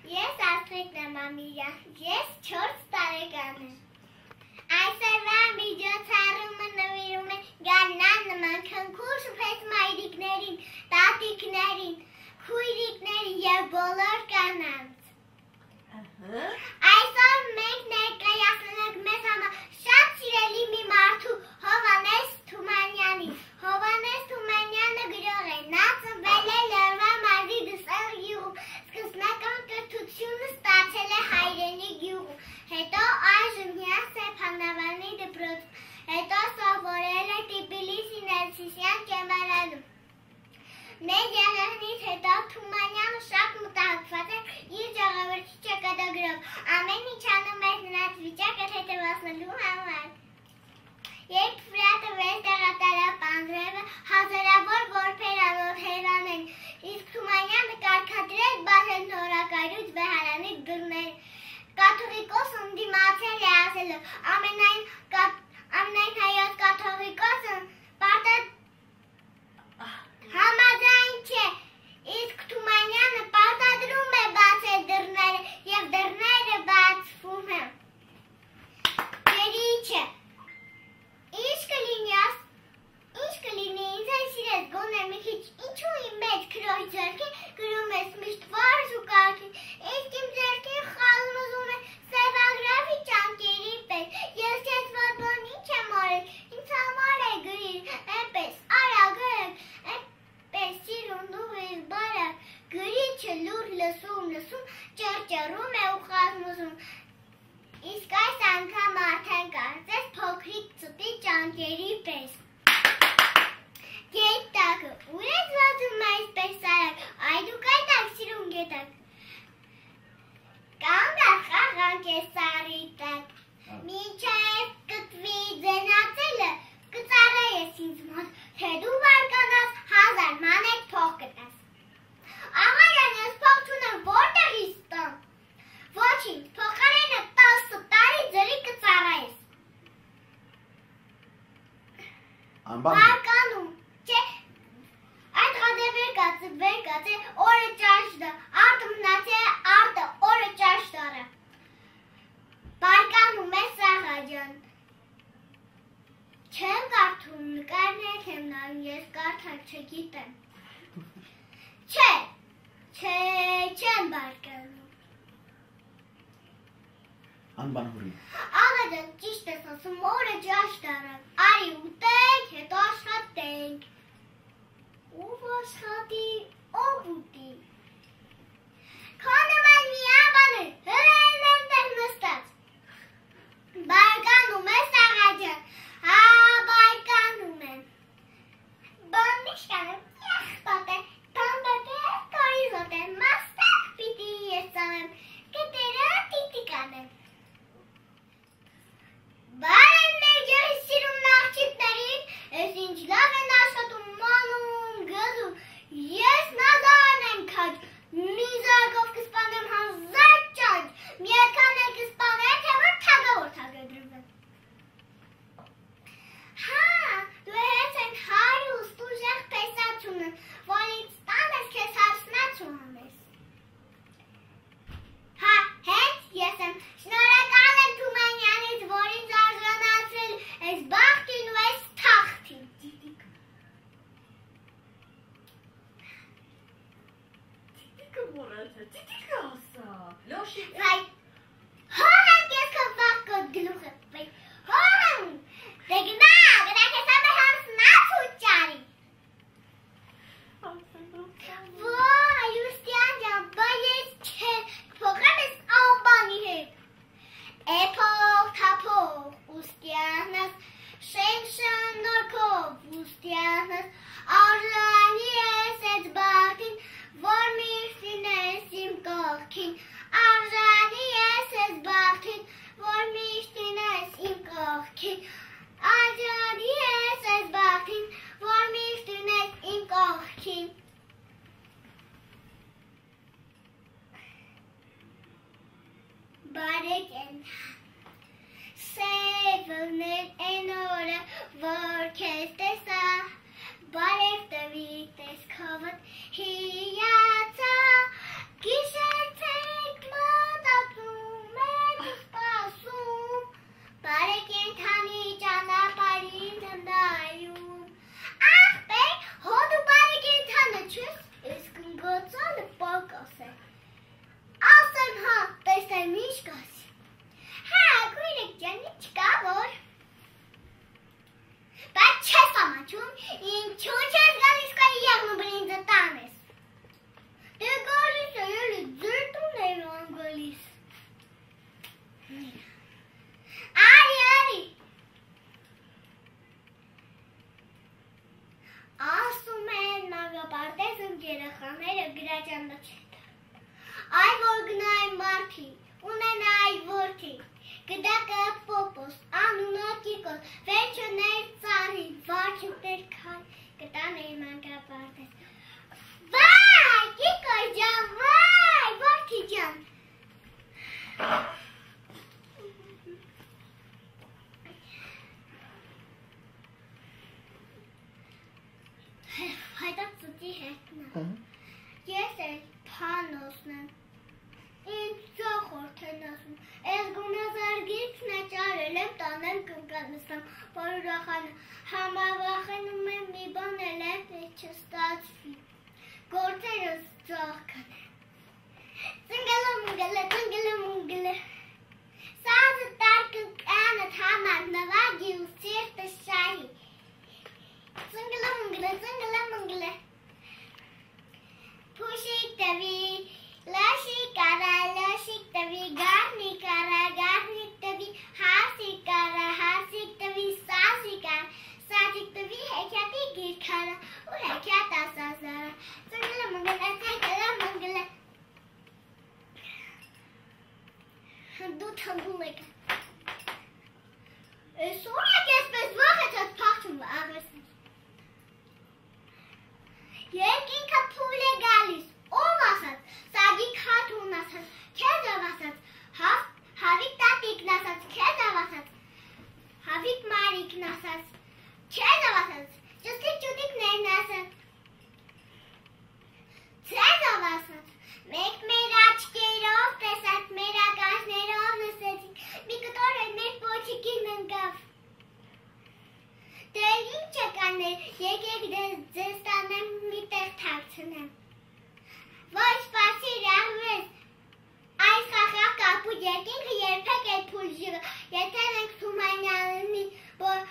Ես Աստղիկ Նամամիրյա, ես 4 տարեկան եմ։ Այսօրվա միջոցառումը նվիրում է գարնան նման քնքուշ շփեց մայրիկներին, տատիկներին, քույրիկներին և բոլոր կանանց։ Այսօր մենք ներկայացնում ենք մեզ համար շատ սիրելի մի մարդու Հովհաննես Թումանյանին։ Հովհաննես Թումանյանը գրող է, նա ծնվել է Լեռնա մարզի Դսեղ գյուղում, սկզբնական կրթությունը ստացել է Հայրենի գյուղում, հետո այժմ Ստեփանավանի դպրոցում, հետո սովորել է Թբիլիսի Ներսիսյան ճեմարանում։ Մեր եղեղնից հետո Թումանյանը շատ մտահոգված է իր ժողովրդի ճակատագրով, ամեն ինչ անում էր նրանց վիճակը հետևացնելու համար։ Երբ Ֆրատը վեր տեղատարավ Պանձրևը, հազարավոր որբեր անոթերան են, իսկ Թումանյանը կարգադրել բացել նորակայրուց վեհարանի դռները։ Կաթողիկոսը ընդդիմացել է ասելով, ամենայն հայոց կաթողիկոսը համաձայն չէ, իսկ Թումանյանը պարտադրում է բացել դռները և դռները բացվում են։ Գերիչը, ինչ կլինի ինձ այն սիրես գոնե մի քիչ, ինչու իմ մեծ քրոջ ձեռքի գրում ես միշտ վարժ ու կարգին, իսկ իմ ձեռքի խալն ուզում է սևագրավի ճանկերի պես, ես քեզ ված բան ինչ եմ արել, ինձ համար է գրիր, այնպես, արա գրեք, այնպես սիրուն ու ես բարակ, գրիչը լուր լսում, ճռճռում է ու խազմուզում, իսկ այս անգամ արդեն կարծես փոքրիկ ծտի ճանկերի պես։ Գետակը, ուր ես վազում այսպես արագ, այ դուք այդակ սիրուն գետակ։ Կանգ խաղանք է սարի տակ, մինչև կտվի ձենացելը, կծառայես ինձ մոտ, թե դու բարկանաս 1000 մանեթ փող կտաս։ Աղայան, ես փող չունեմ, որտեղից տամ։ Ոչինչ, փոխարենը 10 տարի ձրի կծառայես։ Բարկանում, չէ, այդ ղադեվեր կացը, օրը ճաշ դա, արդը մնացե արդը, օրը ճաշ դարը։ Բարկանում է Սաղաջան։ Չեմ կարդում, նկարներ եմ նայում, ես կարդալ չգիտեմ։ Չեմ բարկանում։ Անբանհուրի։ Աղաջան, ճիշտ ես ասում, օրը ճաշ դարան, արի ուտենք, հետո աշխատենք։ Ով աշխատի, ով ուտի։ Քո նման մի աբանը հրեն այնտեղ նստած։ Բարկանում ես Աղաջան, հա բարկանում եմ։ Բանիշ կանեմ, եղտոտ է, տանդոտ է, կորիզոտ է, մաստակ պիտի ես անեմ, կտերը տիտի կանեմ։ Բարեն մեր ջեղի սիրում նախչիպներին, ես ինչ լավ են աշխատում մանում, գզում, ես նազան եմ քաջ, մի զարգով կսպանեմ 1000 ճանճ, մի ետքան էլ կսպանեմ, թե որ թագավոր թագադրվեմ։ Հա, դու հենց են հարուստ ուժեղ պեսացունը, որ ինձ տանես քեզ հարսնացու համես։ Հա, հենց ես եմ, շնորհակալ եմ Թումանյանից, որ ինձ արժանացրել ես բախտին ու ես թախտին։ Տիտիկը մորացա, տիտիկը ասա, լոշի։ Վայ, հորան կես քո վաղ կոտ գլուխը, վայ, հորան, դե գնա քեզ ամե հարսնացու ճարի։ Վայ, ուստյան ջան, բա ես չէ, փոխեմ ես ամբանի հետ։ Էփող թափող ուստյանս, շեն նորքով ուստյանս, արժանի ես էդ բախտին, որ միշտին ես իմ կողքին, արժանի ես էդ բախտին, որ միշտին ես իմ կողքին, արժանի ես էդ բախտին, որ միշտին ես իմ կողքին։ Բարեք են սևներ են օրը, որ քեզ տեսա, բարև տվի տեսքովդ հիացա, գիշեր ցեք պարտեզում երեխաները գրաճանდა չեն։ Այ որ գնային մարդի, ունենայի որդի, գդակը պոպոս, անունը կիկոս, վերջուներ ծարի, վարչուներ քան, կտանեի մանկա պարտեզ։ Վայ, կիկոս ջան, վայ, որդի ջան։ Հայտա ծուտի հետնա, ես էլ պանոսն եմ, ինձ ծոխորդ են ասում, ես գունազարգիցն է ճարել եմ, տանեմ կնկանստամ, որ ուրախանը, համավախենում եմ մի բան էլ եմ, ես չստացվի, գործերս ծոխքան եմ, ծնգլը, սազը տարկը կանըտ համար նվագի ու սիրտը շահի, Ծնգլը, Փուշիկ տվի, լաշիկ արա, լաշիկ տվի, գարնիկ արա, գարնիկ տվի, հասիկ արա, հասիկ տվի, սազիկ արա, սազիկ տվի, հեքյատի գիրքարա, ու հեքյատ ասազարա, ծնգլը, դու թնդում եք, սոր եք եսպես վախ է չատ պաղթում աղրեսնի, Երկինքը փուլ է գալիս, ով ասաց, սագիկ հատուն ասաց, քեզ ով ասաց, հավիկ տատիկն ասաց, քեզ ով ասաց, հավիկ մարիկն ասաց, քեզ ով ասաց, ճստիկ ճուտիկներն ասաց, քեզ ով ասաց, մեկ մեր աչքերով տեսած, մեր ակաշներով լսեցինք, մի կտոր հետ մեր պոչիկին ընկավ, Դե ինչ է կաներ, եկեք ձեզ տանեմ մի տեղ թաքցնեմ, Ոչ սպասիր աղվես, այս խախախ կապուտ երկինքը երբեք է փուլ ժիրը, եթե ենք Թումանյանի, որ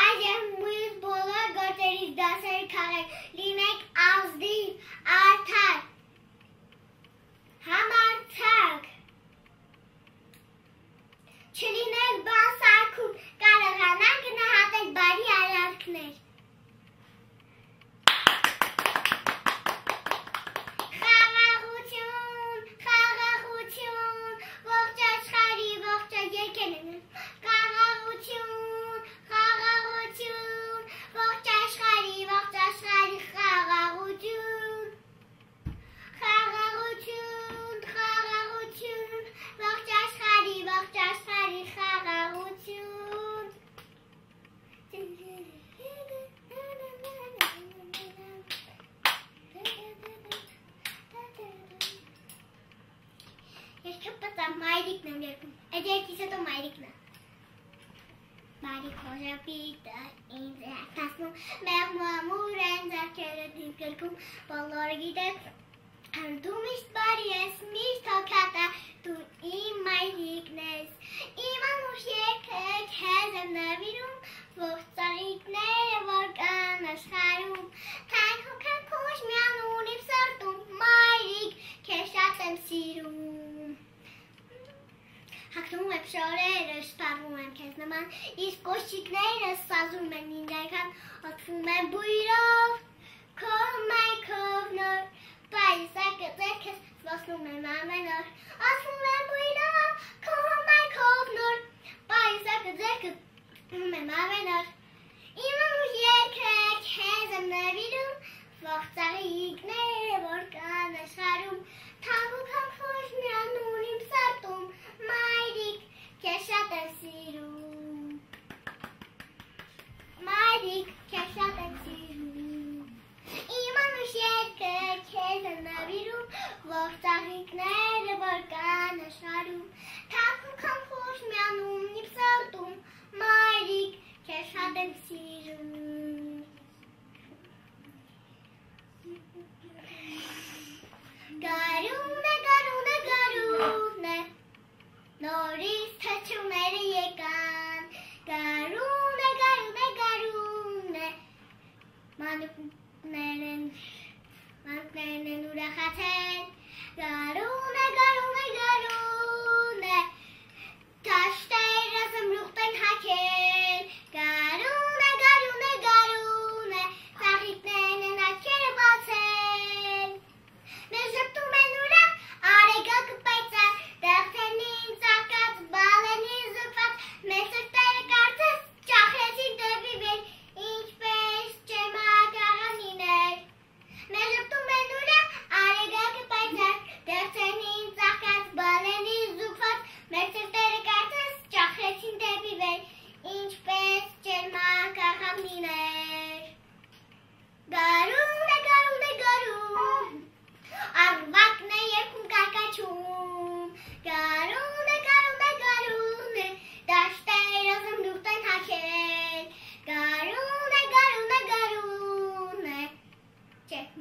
այժմ մույս բոլոր գործերից դասեր քաղեք, լինեք ազդիվ, արդար, համարձակ, չլինեք բան սարքում, կարողանանք գնահատել բարի արարքներ։ Խաղաղություն, ողջ աշխարհի ողջ երկերն են։ Խաղաղություն, ողջ աշխարհի խաղաղություն։ Խաղաղություն, ողջ աշխարհի խաղաղություն։ Ես չպտամ մայրիկն եմ երկում, այդ երկիս հետո մայրիկն է։ Մայրիկ հոժապիտը ինձ է հասնում, մեղմ ու ամուր են ձարքերը դիրկրկում, բոլորը գիտեք, դու միշտ բարի ես, միշտ հոգատա, դու իմ մայրիկն ես, իմ անուշ երկը քեզ եմ նվիրում, ողջ ծաղիկները որ կան աշխարհում, թանկ հոգան քուշ միանուն իմ սրտում, մայրիկ, քեզ շատ եմ սիրում։ Հագնում եմ շորերը, շպարվում եմ քեզ նման, իսկ կոշիկները սազում են ինձ այնքան, ոտվում եմ բույրով, քով մայքով նոր, Պայիսակը ձերքս սպասնում եմ ամեն օր, ասում եմ բույրով, քով մայքով նոր, Պայիսակը ձերքս սպասնում եմ ամեն օր, իմ անուշ երկը քեզ եմ նվիրում, ողջ ծաղիկները որ կան աշխարհում, թանկ ու քանքուշ միանուն իմ սրտում, մայրիկ, քեզ շատ եմ սիրում, մայրիկ, քեզ շատ եմ սիրում, իմ անուշ երկը քեզ եմ նվիրում, ողջ ծաղիկները որ կան աշխարհում, թանկ ու քանքուշ միանուն իմ սրտում, մայրիկ, քեզ շատ եմ սիրում։ Գարուն է, նորից թչումները եկան, գարուն է, մանուկներն են ուրախացել, գարուն է, տաշտերը զմրուղտ են հագել, գարուն է, ծաղիկներն են աչքերը բացել,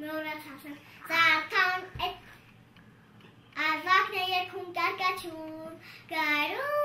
Մորացան Զարթան Ազակն է երկում կարկաչուն Գարու